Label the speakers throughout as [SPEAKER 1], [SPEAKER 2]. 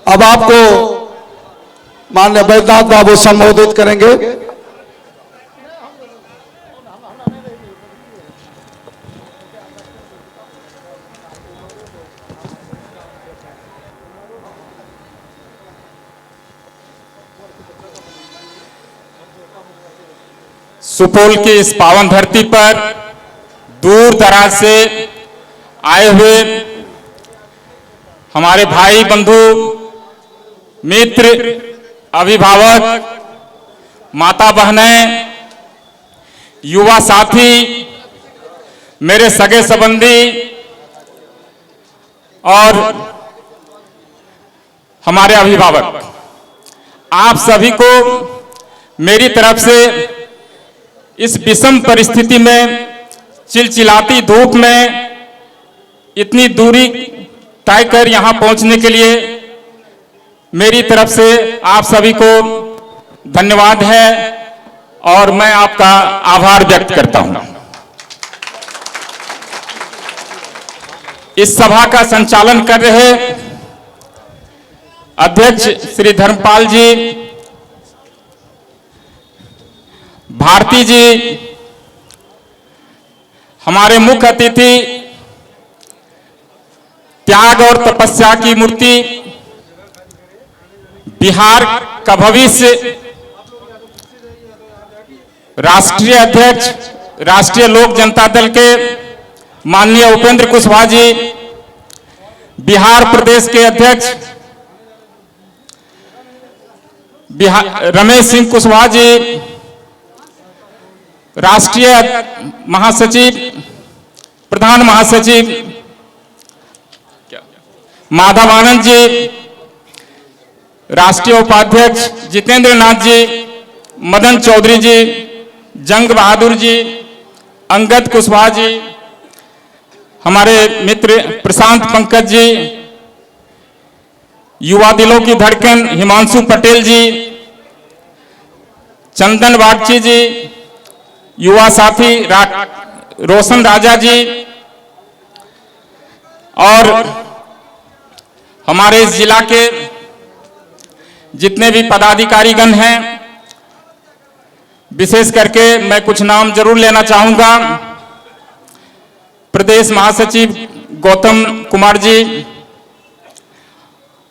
[SPEAKER 1] अब आपको माननीय बैद्यनाथ बाबू संबोधित करेंगे।
[SPEAKER 2] सुपौल की इस पावन धरती पर दूर दराज से आए हुए हमारे भाई बंधु मित्र अभिभावक माता बहनें युवा साथी मेरे सगे संबंधी और हमारे अभिभावक, आप सभी को मेरी तरफ से इस विषम परिस्थिति में चिलचिलाती धूप में इतनी दूरी तय कर यहां पहुंचने के लिए मेरी तरफ से आप सभी को धन्यवाद है और मैं आपका आभार व्यक्त करता हूं। इस सभा का संचालन कर रहे अध्यक्ष श्री धर्मपाल जी, भारती जी, हमारे मुख्य अतिथि त्याग और तपस्या की मूर्ति, बिहार का भविष्य, राष्ट्रीय अध्यक्ष राष्ट्रीय लोक जनता दल के माननीय उपेंद्र कुशवाहा जी, बिहार प्रदेश के अध्यक्ष रमेश सिंह कुशवाहा जी, राष्ट्रीय महासचिव प्रधान महासचिव माधव आनंद जी, राष्ट्रीय उपाध्यक्ष जितेंद्र नाथ जी, मदन चौधरी जी, जंग बहादुर जी, अंगद कुशवाहा जी, हमारे मित्र प्रशांत पंकज जी, युवा दिलों की धड़कन हिमांशु पटेल जी, चंदन बागची जी, युवा साथी रोशन राजा जी और हमारे जिला के जितने भी पदाधिकारीगण हैं, विशेष करके मैं कुछ नाम जरूर लेना चाहूंगा। प्रदेश महासचिव गौतम कुमार जी,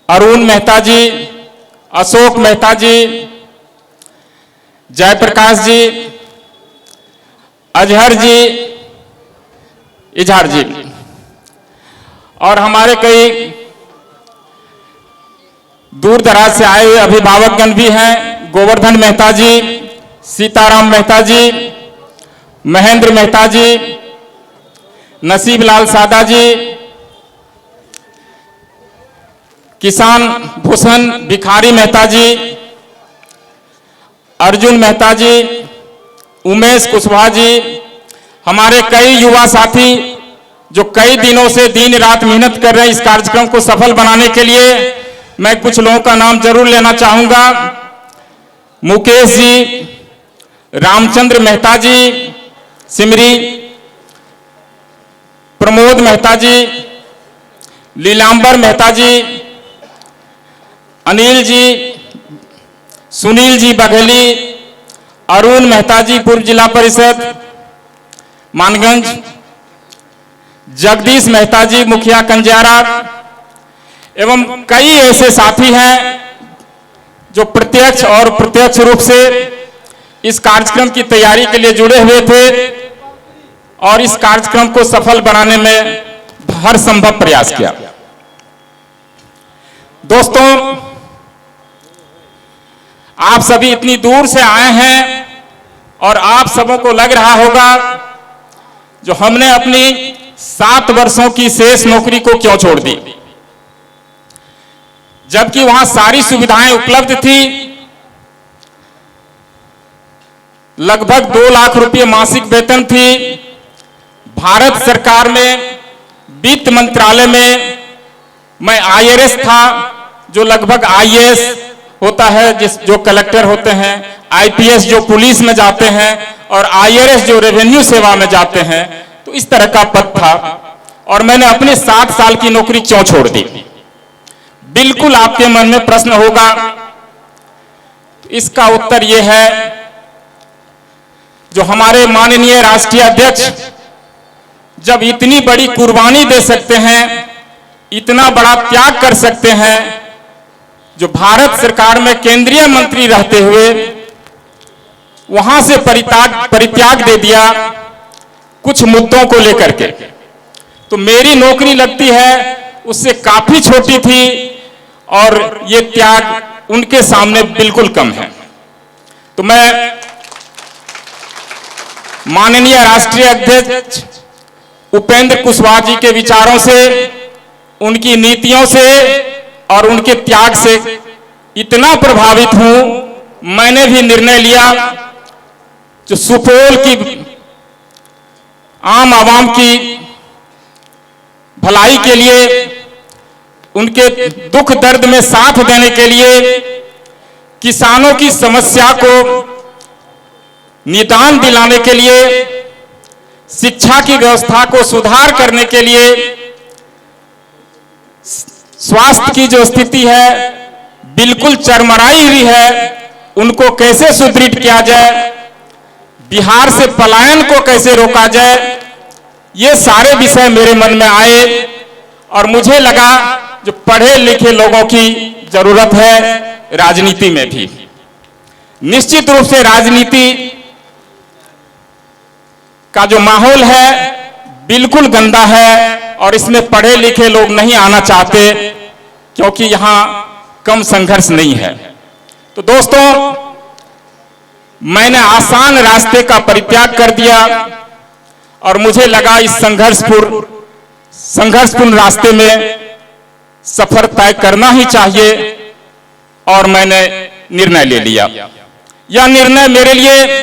[SPEAKER 2] अरुण मेहता जी, अशोक मेहता जी, जयप्रकाश जी, अजहर जी, इजहार जी और हमारे कई दूर दराज से आए हुए अभिभावकगण भी हैं। गोवर्धन मेहता जी, सीताराम मेहता जी, महेंद्र मेहता जी, नसीब लाल सादा जी, किसान भूषण भिखारी मेहता जी, अर्जुन मेहता जी, उमेश कुशवाहा जी, हमारे कई युवा साथी जो कई दिनों से दिन रात मेहनत कर रहे हैं इस कार्यक्रम को सफल बनाने के लिए। मैं कुछ लोगों का नाम जरूर लेना चाहूंगा। मुकेश जी, रामचंद्र मेहता जी, सिमरी, प्रमोद मेहता जी, लीलांबर मेहता जी, अनिल जी, सुनील जी बघेली, अरुण मेहता जी, पूर्व जिला परिषद मानगंज, जगदीश मेहता जी, मुखिया कंजारा एवं कई ऐसे साथी हैं जो प्रत्यक्ष और प्रत्यक्ष रूप से इस कार्यक्रम की तैयारी के लिए जुड़े हुए थे और इस कार्यक्रम को सफल बनाने में हर संभव प्रयास किया। दोस्तों, आप सभी इतनी दूर से आए हैं और आप सबों को लग रहा होगा जो हमने अपनी 7 वर्षों की शेष नौकरी को क्यों छोड़ दी, जबकि वहां सारी सुविधाएं उपलब्ध थी। लगभग 2 लाख रुपए मासिक वेतन थी। भारत सरकार में वित्त मंत्रालय में मैं आईआरएस था, जो लगभग आईएएस होता है जो कलेक्टर होते हैं, आईपीएस जो पुलिस में जाते हैं और आईआरएस जो रेवेन्यू सेवा में जाते हैं। तो इस तरह का पद था और मैंने अपने 7 साल की नौकरी क्यों छोड़ दी। बिल्कुल आपके मन में प्रश्न होगा। इसका उत्तर यह है, जो हमारे माननीय राष्ट्रीय अध्यक्ष जब इतनी बड़ी कुर्बानी दे सकते हैं, इतना बड़ा त्याग कर सकते हैं, जो भारत सरकार में केंद्रीय मंत्री रहते हुए वहां से परित्याग दे दिया कुछ मुद्दों को लेकर के, तो मेरी नौकरी लगती है उससे काफी छोटी थी और ये त्याग उनके सामने बिल्कुल कम है। तो मैं माननीय राष्ट्रीय अध्यक्ष उपेंद्र कुशवाहा जी के विचारों से, उनकी नीतियों से और उनके त्याग से इतना प्रभावित हूं, मैंने भी निर्णय लिया जो सुपौल की आम आवाम की भलाई के लिए, उनके दुख दर्द में साथ देने के लिए, किसानों की समस्या को निदान दिलाने के लिए, शिक्षा की व्यवस्था को सुधार करने के लिए, स्वास्थ्य की जो स्थिति है बिल्कुल चरमराई हुई है, उनको कैसे सुदृढ़ किया जाए, बिहार से पलायन को कैसे रोका जाए, ये सारे विषय मेरे मन में आए और मुझे लगा जो पढ़े लिखे लोगों की जरूरत है राजनीति में भी। निश्चित रूप से राजनीति का जो माहौल है बिल्कुल गंदा है और इसमें पढ़े लिखे लोग नहीं आना चाहते, क्योंकि यहां कम संघर्ष नहीं है। तो दोस्तों, मैंने आसान रास्ते का परित्याग कर दिया और मुझे लगा इस संघर्षपूर्ण रास्ते में सफर तय करना ही चाहिए और मैंने निर्णय ले लिया। यह निर्णय मेरे लिए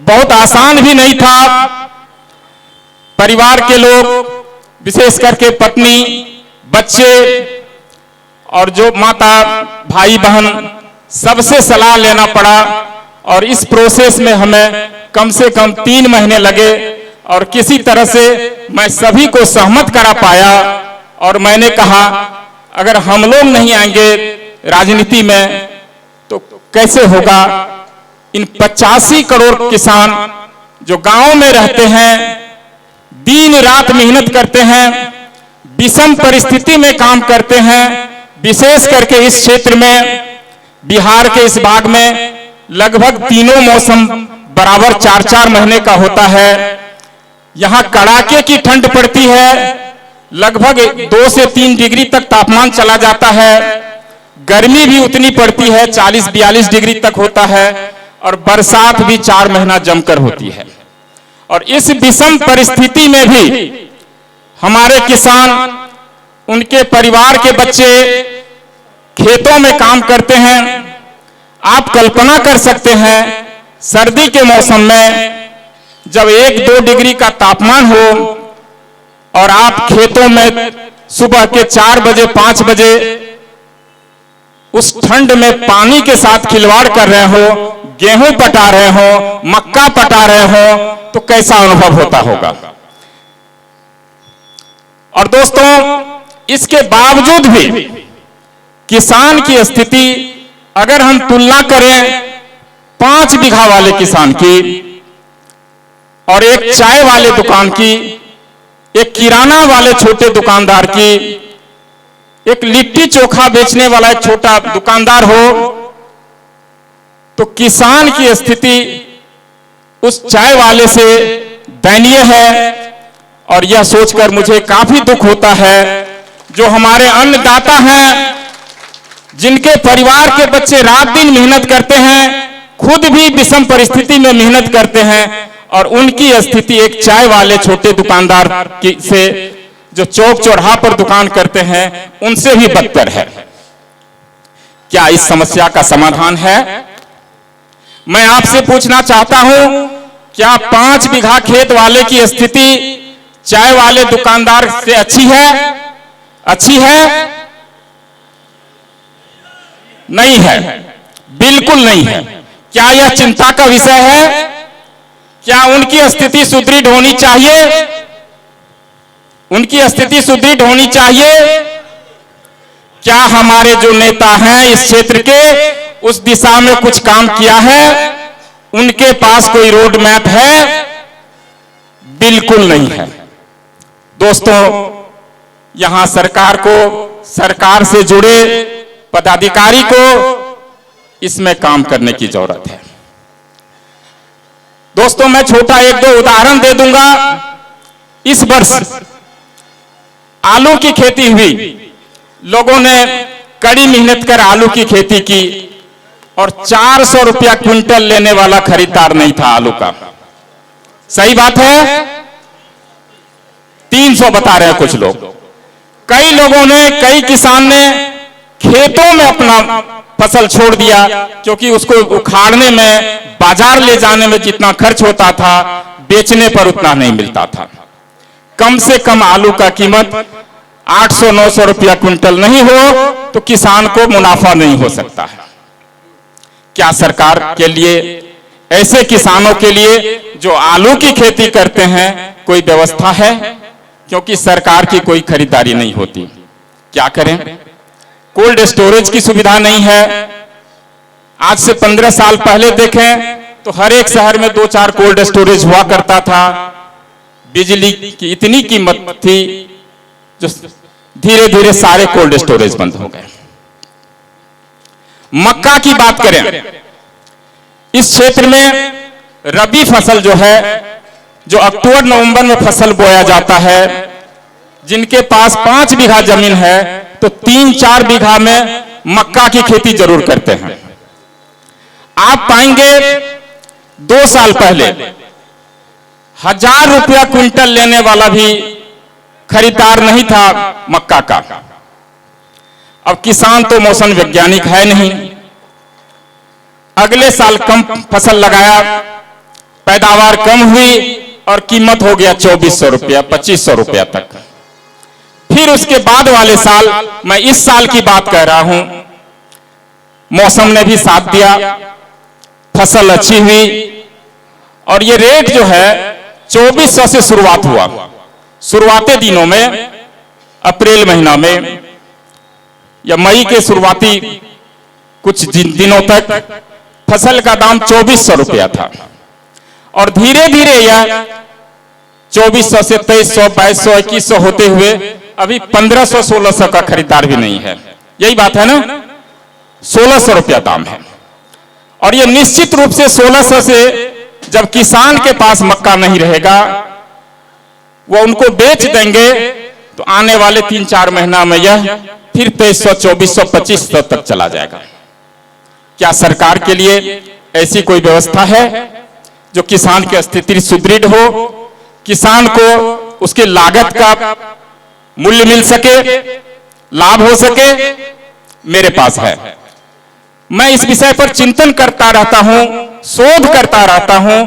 [SPEAKER 2] बहुत आसान भी नहीं था। परिवार के लोग, विशेष करके पत्नी, बच्चे और जो माता, भाई बहन, सबसे सलाह लेना पड़ा और इस प्रोसेस में हमें कम से कम 3 महीने लगे और किसी तरह से मैं सभी को सहमत करा पाया। और मैंने कहा अगर हम लोग नहीं आएंगे राजनीति में तो कैसे होगा। इन 85 करोड़ किसान जो गांव में रहते हैं, दिन रात मेहनत करते हैं, विषम परिस्थिति में काम करते हैं, विशेष करके इस क्षेत्र में, बिहार के इस भाग में लगभग तीनों मौसम बराबर 4-4 महीने का होता है। यहां कड़ाके की ठंड पड़ती है, लगभग 2 से 3 डिग्री तक तापमान चला जाता है। गर्मी भी उतनी पड़ती है, 40-42 डिग्री तक होता है और बरसात भी 4 महीना जमकर होती है। और इस विषम परिस्थिति में भी हमारे किसान, उनके परिवार के बच्चे खेतों में काम करते हैं। आप कल्पना कर सकते हैं सर्दी के मौसम में जब 1-2 डिग्री का तापमान हो और आप खेतों में सुबह के 4 बजे 5 बजे उस ठंड में पानी के साथ खिलवाड़ कर रहे हो, गेहूं पटा रहे हो, मक्का पटा रहे हो, तो कैसा अनुभव होता होगा। और दोस्तों, इसके बावजूद भी किसान की स्थिति अगर हम तुलना करें 5 बीघा वाले किसान की और एक चाय वाले दुकान की, एक किराना वाले छोटे दुकानदार की, एक लिट्टी चोखा बेचने वाला एक छोटा दुकानदार हो, तो किसान की स्थिति उस चाय वाले से दयनीय है। और यह सोचकर मुझे काफी दुख होता है जो हमारे अन्नदाता हैं, जिनके परिवार के बच्चे रात दिन मेहनत करते हैं, खुद भी विषम परिस्थिति में मेहनत करते हैं और उनकी स्थिति एक चाय वाले छोटे दुकानदार की से जो चौक चौराहा पर दुकान करते हैं उनसे भी बदतर है। क्या इस समस्या का समाधान है? मैं आपसे पूछना चाहता हूं, क्या 5 बीघा खेत वाले की स्थिति चाय वाले दुकानदार से अच्छी है? अच्छी है? नहीं है, बिल्कुल नहीं है। क्या यह चिंता का विषय है? क्या उनकी स्थिति सुदृढ़ होनी चाहिए? उनकी स्थिति सुदृढ़ होनी चाहिए। क्या हमारे जो नेता हैं इस क्षेत्र के उस दिशा में कुछ काम किया है? उनके पास कोई रोड मैप है? बिल्कुल नहीं है। दोस्तों, यहां सरकार को, सरकार से जुड़े पदाधिकारी को इसमें काम करने की जरूरत है। दोस्तों, मैं छोटा एक दो उदाहरण दे दूंगा। इस वर्ष आलू की खेती हुई, लोगों ने कड़ी मेहनत कर आलू की खेती की और 400 रुपया क्विंटल लेने वाला खरीदार नहीं था आलू का। सही बात है? 300 बता रहे हैं कुछ लोग। कई लोगों ने, कई किसान ने खेतों में अपना फसल छोड़ दिया क्योंकि उसको उखाड़ने में, बाजार ले जाने में जितना खर्च होता था, बेचने पर उतना नहीं मिलता था। कम से कम आलू का कीमत 800-900 रुपया क्विंटल नहीं हो तो किसान को मुनाफा नहीं हो सकता है। क्या सरकार के लिए, ऐसे किसानों के लिए जो आलू की खेती करते हैं, कोई व्यवस्था है? क्योंकि सरकार की कोई खरीदारी नहीं होती। क्या करें? कोल्ड स्टोरेज की सुविधा नहीं है। आज से 15 साल पहले देखें तो हर एक शहर में 2-4 कोल्ड स्टोरेज हुआ करता था। बिजली की इतनी कीमत थी जो धीरे धीरे सारे कोल्ड स्टोरेज बंद हो गए। मक्का की बात करें, इस क्षेत्र में रबी फसल जो है, जो अक्टूबर नवंबर में फसल बोया जाता है, जिनके पास 5 बीघा जमीन है तो 3-4 बीघा में मक्का की खेती जरूर करते हैं। आप पाएंगे 2 साल पहले 1000 रुपया क्विंटल लेने वाला भी खरीदार नहीं था मक्का का। अब किसान तो मौसम वैज्ञानिक है नहीं, अगले साल कम फसल लगाया, पैदावार कम हुई और कीमत हो गया 2400 रुपया, 2500 रुपया तक। फिर उसके बाद वाले साल, मैं इस साल की बात कह रहा हूं, मौसम ने भी साथ दिया, फसल अच्छी हुई और ये रेट जो है 2400 से शुरुआत हुआ। शुरुआती दिनों में, अप्रैल महीना में या मई के शुरुआती कुछ दिनों तक फसल का दाम 2400 रुपया था और धीरे धीरे यह 2400 से 2300, 2200, 2100 होते हुए अभी 1500, 1600 का खरीदार भी नहीं है। यही बात है ना? 1600 रुपया दाम है। और यह निश्चित रूप से 1600 से जब किसान के पास मक्का नहीं रहेगा, वो उनको बेच देंगे तो आने वाले 3-4 महीना में यह फिर 2300, 2400, 2500 तक चला जाएगा। क्या सरकार के लिए ऐसी कोई व्यवस्था है जो किसान की स्थिति सुदृढ़ हो, किसान को उसके लागत का मूल्य मिल सके, लाभ हो सके? मेरे पास है। मैं इस विषय पर चिंतन करता रहता हूं, शोध करता रहता हूं,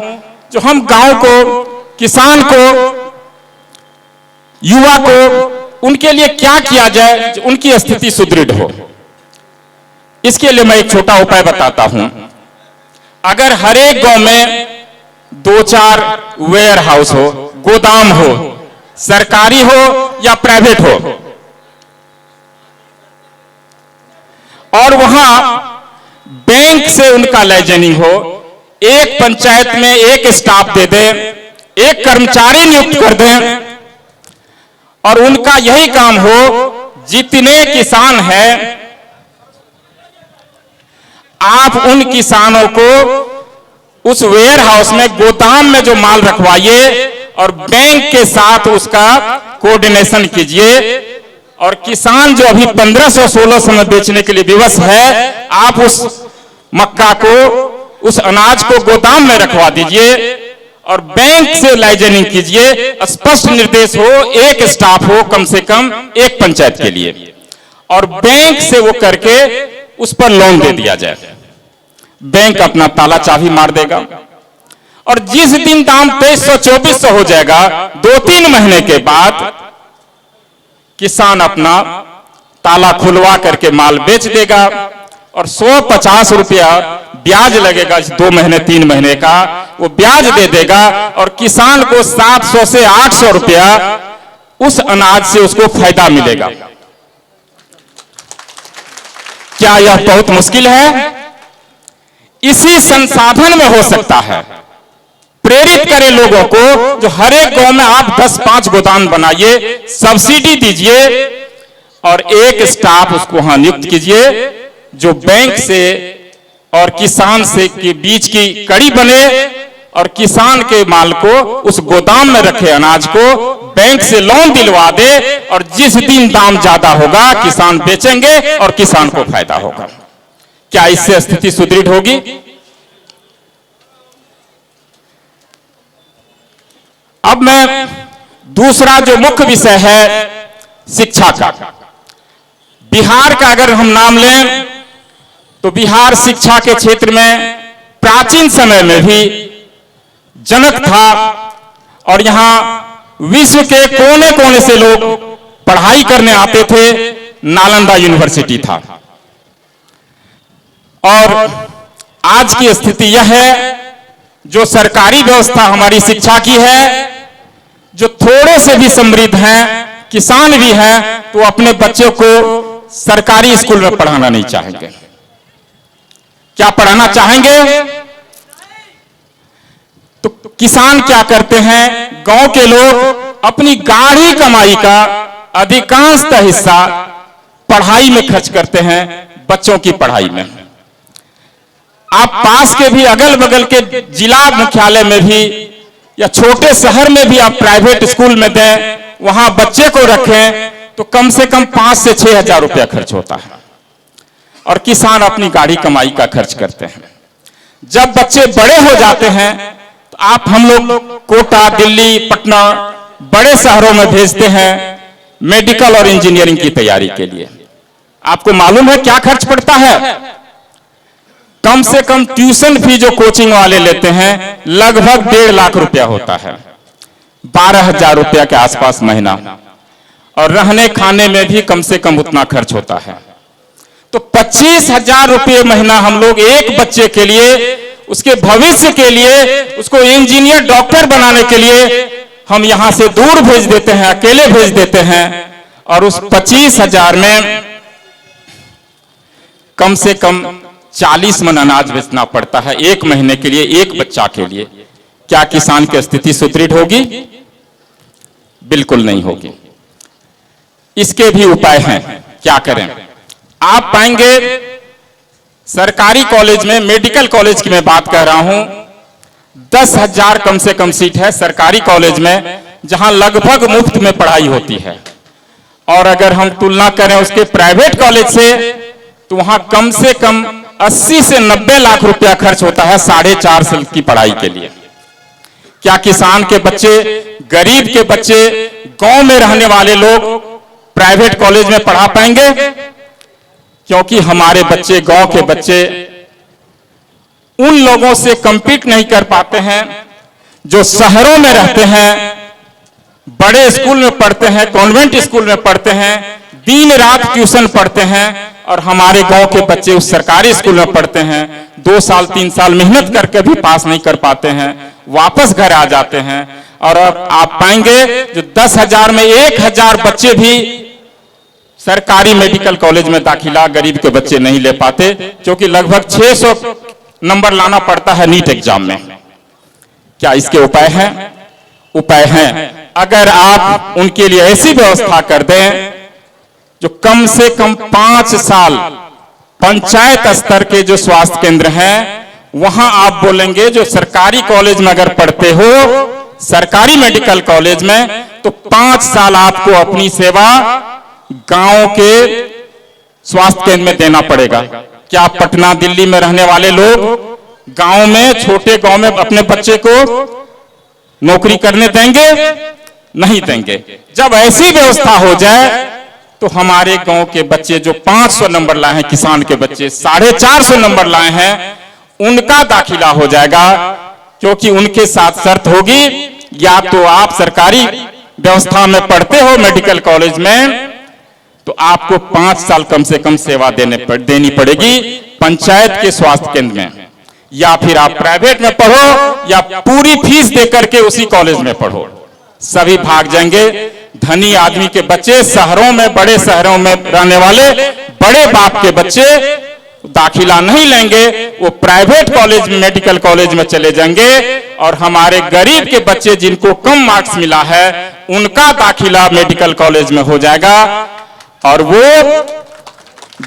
[SPEAKER 2] जो हम गांव को, किसान को, युवा को, उनके लिए क्या किया जाए जो उनकी स्थिति सुदृढ़ हो। इसके लिए मैं एक छोटा उपाय बताता हूं। अगर हर एक गांव में 2-4 वेयर हाउस हो, गोदाम हो, सरकारी हो या प्राइवेट हो, और वहां बैंक से उनका लाइसेंसिंग हो, एक पंचायत में एक स्टाफ दे दें, एक कर्मचारी नियुक्त कर दें और उनका यही काम हो, जितने किसान हैं आप उन किसानों को उस वेयर हाउस में, गोदाम में जो माल रखवाइए और बैंक के साथ उसका कोऑर्डिनेशन कीजिए और किसान जो अभी 1500-1600 में बेचने के लिए विवश है, आप उस मक्का को, उस अनाज को गोदाम में रखवा दीजिए और बैंक से लाइसेंसिंग कीजिए। स्पष्ट निर्देश हो, एक स्टाफ हो कम से कम एक पंचायत के लिए, और बैंक से वो करके उस पर लोन दे दिया जाए। बैंक अपना ताला चाबी मार देगा और जिस दिन दाम 2300-2400 हो जाएगा, 2-3 महीने के बाद किसान अपना ताला खुलवा करके माल बेच देगा और 150 रुपया ब्याज लगेगा 2 महीने 3 महीने का, वो ब्याज दे देगा और किसान को 700 से 800 रुपया उस अनाज से उसको फायदा मिलेगा। क्या यह बहुत मुश्किल है? इसी संसाधन में हो सकता है। प्रेरित करें लोगों को, जो हर एक गांव में आप 10-5 गोदाम बनाइए, सब्सिडी दीजिए और एक स्टाफ उसको वहां नियुक्त कीजिए जो बैंक से और किसान से के बीच की कड़ी बने और किसान के माल को उस गोदाम में रखे अनाज को बैंक से लोन दिलवा दे और जिस दिन दाम ज्यादा होगा किसान बेचेंगे और किसान को फायदा होगा। क्या इससे स्थिति सुदृढ़ होगी? अब मैं दूसरा जो मुख्य विषय है शिक्षा का, बिहार का अगर हम नाम लें तो बिहार शिक्षा के क्षेत्र में प्राचीन समय में भी जनक था और यहां विश्व के कोने कोने से लोग पढ़ाई करने आते थे। नालंदा यूनिवर्सिटी था। और आज की स्थिति यह है, जो सरकारी व्यवस्था हमारी शिक्षा की है, जो थोड़े से भी समृद्ध हैं, किसान भी हैं, तो अपने बच्चों को सरकारी स्कूल में पढ़ाना नहीं चाहेंगे। क्या पढ़ाना चाहेंगे? तो किसान क्या करते हैं? गांव के लोग अपनी गाढ़ी कमाई का अधिकांशतः हिस्सा पढ़ाई में खर्च करते हैं, बच्चों की पढ़ाई में। आप पास के भी अगल बगल के जिला मुख्यालय में भी या छोटे शहर में भी आप प्राइवेट स्कूल में दें, वहां बच्चे को रखें तो कम से कम 5 से 6 हजार रुपया खर्च होता है और किसान अपनी गाढ़ी कमाई का खर्च करते हैं। जब बच्चे बड़े हो जाते हैं तो आप हम लोग कोटा, दिल्ली, पटना बड़े शहरों में भेजते हैं मेडिकल और इंजीनियरिंग की तैयारी के लिए। आपको मालूम है क्या खर्च पड़ता है? कम से कम ट्यूशन फी जो कोचिंग वाले लेते हैं लगभग 1.5 लाख रुपया होता है, 12,000 रुपया के आसपास महीना, और रहने खाने में भी कम से कम उतना खर्च होता है। तो 25,000 रुपये महीना हम लोग एक बच्चे के लिए, उसके भविष्य के लिए, उसको इंजीनियर डॉक्टर बनाने के लिए हम यहां से दूर भेज देते हैं, अकेले भेज देते हैं, और उस 25,000 में कम से कम 40 मन अनाज बेचना पड़ता है एक महीने के लिए, एक बच्चा के लिए। क्या किसान की स्थिति सुदृढ़ होगी? बिल्कुल नहीं होगी। इसके भी उपाय हैं, क्या करें? आप पाएंगे सरकारी कॉलेज में, मेडिकल कॉलेज की मैं बात कर रहा हूं, 10,000 कम से कम सीट है सरकारी कॉलेज में, जहां लगभग मुफ्त में पढ़ाई होती है। और अगर हम तुलना करें उसके प्राइवेट कॉलेज से, तो वहां कम से कम 80 से 90 लाख रुपया खर्च होता है 4.5 साल की पढ़ाई के लिए। क्या किसान के बच्चे, गरीब के बच्चे, गांव में रहने वाले लोग प्राइवेट कॉलेज में पढ़ा पाएंगे? क्योंकि हमारे बच्चे, गांव के बच्चे उन लोगों से compete नहीं कर पाते हैं जो शहरों में रहते हैं, बड़े स्कूल में पढ़ते हैं, कॉन्वेंट स्कूल में पढ़ते हैं, दिन रात ट्यूशन पढ़ते हैं, और हमारे गांव के बच्चे उस सरकारी स्कूल में पढ़ते हैं, 2 साल 3 साल मेहनत करके भी पास नहीं कर पाते हैं, वापस घर आ जाते हैं। और अब आप पाएंगे जो 10,000 में 1,000 बच्चे भी सरकारी मेडिकल कॉलेज में दाखिला गरीब के बच्चे नहीं ले पाते, क्योंकि लगभग 600 नंबर लाना पड़ता है नीट एग्जाम में। क्या इसके उपाय हैं? उपाय हैं। अगर आप उनके लिए ऐसी व्यवस्था कर दें जो कम से कम 5 साल पंचायत स्तर के जो स्वास्थ्य केंद्र हैं, वहां आप बोलेंगे जो सरकारी कॉलेज में अगर पढ़ते हो, सरकारी मेडिकल कॉलेज में, तो 5 साल आपको अपनी सेवा गांव के स्वास्थ्य केंद्र में देना पड़ेगा। क्या पटना, दिल्ली में रहने वाले लोग गांव में, छोटे गांव में अपने बच्चे को नौकरी करने देंगे? नहीं देंगे। जब ऐसी व्यवस्था हो जाए तो हमारे गांव के बच्चे जो 500 नंबर लाए हैं, किसान के बच्चे 450 नंबर लाए हैं, उनका दाखिला हो जाएगा। क्योंकि उनके साथ शर्त होगी, या तो आप सरकारी व्यवस्था में पढ़ते हो मेडिकल कॉलेज में, तो आपको 5 साल कम से कम सेवा देनी पड़ेगी पंचायत के स्वास्थ्य केंद्र में, या फिर आप प्राइवेट में पढ़ो या पूरी फीस देकर के उसी कॉलेज में पढ़ो। सभी भाग जाएंगे। धनी आदमी के बच्चे शहरों में, बड़े शहरों में रहने वाले बड़े बाप के बच्चे दाखिला नहीं लेंगे, वो प्राइवेट कॉलेज में, मेडिकल कॉलेज में चले जाएंगे, और हमारे गरीब के बच्चे जिनको कम मार्क्स मिला है उनका दाखिला मेडिकल कॉलेज में हो जाएगा, और वो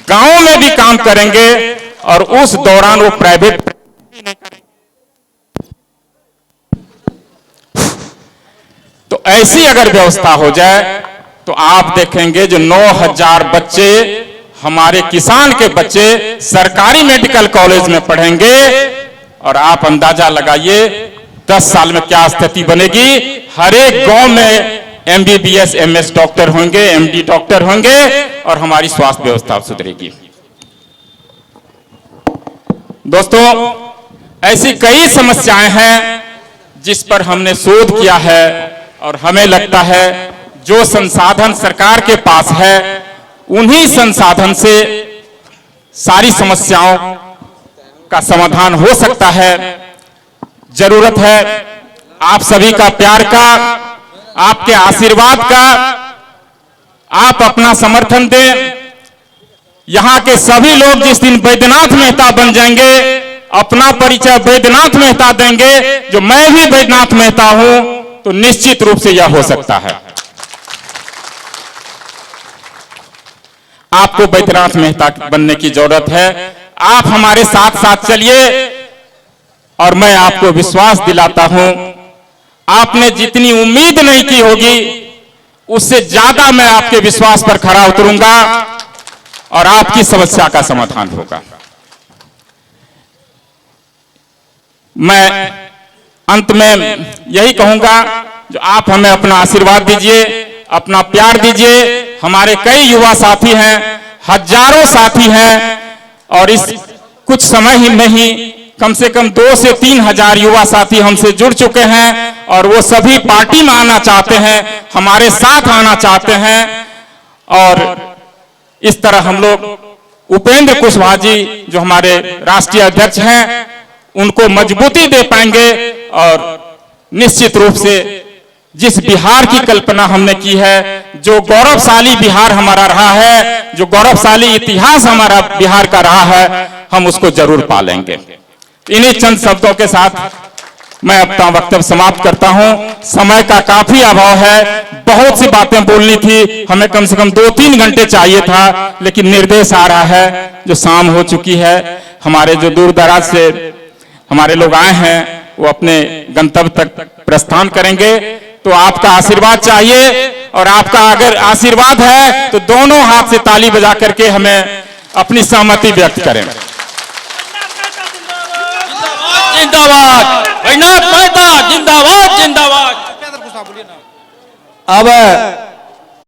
[SPEAKER 2] गांव में भी काम करेंगे, और उस दौरान वो प्राइवेट तो ऐसी अगर व्यवस्था हो जाए तो आप देखेंगे जो 9,000 बच्चे हमारे किसान के बच्चे सरकारी मेडिकल कॉलेज में पढ़ेंगे, और आप अंदाजा लगाइए 10 साल में क्या स्थिति बनेगी। हर एक गांव में MBBS MS डॉक्टर होंगे, MD डॉक्टर होंगे, और हमारी स्वास्थ्य व्यवस्था सुधरेगी। दोस्तों, ऐसी कई समस्याएं हैं जिस पर हमने शोध किया है, और हमें लगता है जो संसाधन सरकार के पास है उन्हीं संसाधन से सारी समस्याओं का समाधान हो सकता है। जरूरत है आप सभी का प्यार का, आपके आशीर्वाद का। आप अपना समर्थन दें। यहां के सभी लोग जिस दिन बैद्यनाथ मेहता बन जाएंगे, अपना परिचय बैद्यनाथ मेहता देंगे, जो मैं भी बैद्यनाथ मेहता हूं, तो निश्चित रूप से यह हो सकता है। आपको बैद्यनाथ मेहता बनने की जरूरत है। आप हमारे साथ साथ चलिए, और मैं आपको विश्वास दिलाता हूं, आपने जितनी उम्मीद नहीं की होगी उससे ज्यादा मैं आपके विश्वास पर खरा उतरूंगा, और आपकी समस्या का समाधान होगा। मैं अंत में यही कहूंगा, जो आप हमें अपना आशीर्वाद दीजिए, अपना प्यार दीजिए। हमारे कई युवा साथी हैं, हजारों साथी हैं, और इस कुछ समय ही में ही कम से कम 2 से 3 हजार युवा साथी हमसे जुड़ चुके हैं, और वो सभी पार्टी में आना चाहते हैं, हमारे साथ आना चाहते हैं। और इस तरह हम लोग उपेंद्र कुशवाहा जी जो हमारे राष्ट्रीय अध्यक्ष हैं, उनको मजबूती दे पाएंगे, और निश्चित रूप से जिस बिहार की कल्पना हमने की है, जो गौरवशाली बिहार हमारा रहा है, जो गौरवशाली इतिहास हमारा बिहार का रहा है, हम उसको जरूर पालेंगे। इन्हीं चंद शब्दों के साथ मैं अपना वक्तव्य समाप्त करता हूं। समय का काफी अभाव है, बहुत सी बातें बोलनी थी, हमें कम से कम 2-3 घंटे चाहिए था, लेकिन निर्देश आ रहा है जो शाम हो चुकी है। हमारे जो दूर दराज से हमारे लोग आए हैं वो अपने गंतव्य तक प्रस्थान करेंगे, तो आपका आशीर्वाद चाहिए, और आपका अगर आशीर्वाद है तो दोनों हाथ से ताली बजा करके हमें अपनी सहमति व्यक्त करें।
[SPEAKER 3] जिंदाबाद बैद्यनाथ मेहता, जिंदाबाद जिंदाबाद।
[SPEAKER 1] अब